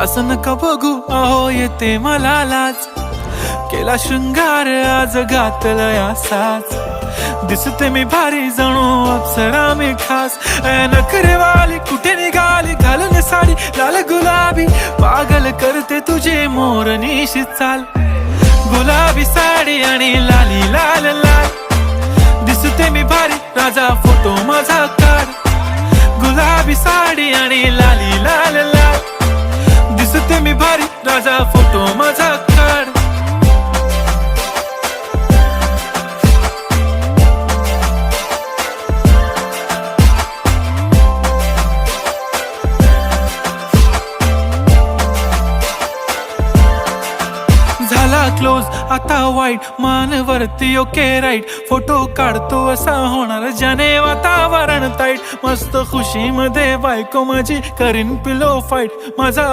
असं नका बघू अहो येते मला लाज, केला शृंगार आज घातलंय असाच, दिसते मी भारी जणू अप्सरा मी खास. नखरेवाली कुठे निघाली घालून साडी लाल गुलाबी, पागल करते तुझे मोरनीशी चाल. गुलाबी साडी आणि लाली लाल लाल, दिसते मी भारी राजा फोटो माझा काढ. गुलाबी साडी आणि लाली लाल लाल, दिसते मी भारी राजा फोटो माझा काढ. झाला क्लोज आता वाईट, मानवरती ओके राईट, फोटो काढतो असा होणार ज्याने वातावरण ताईट. मस्त खुशी मध्ये बायको माझी करीन पिलो फाईट, माझा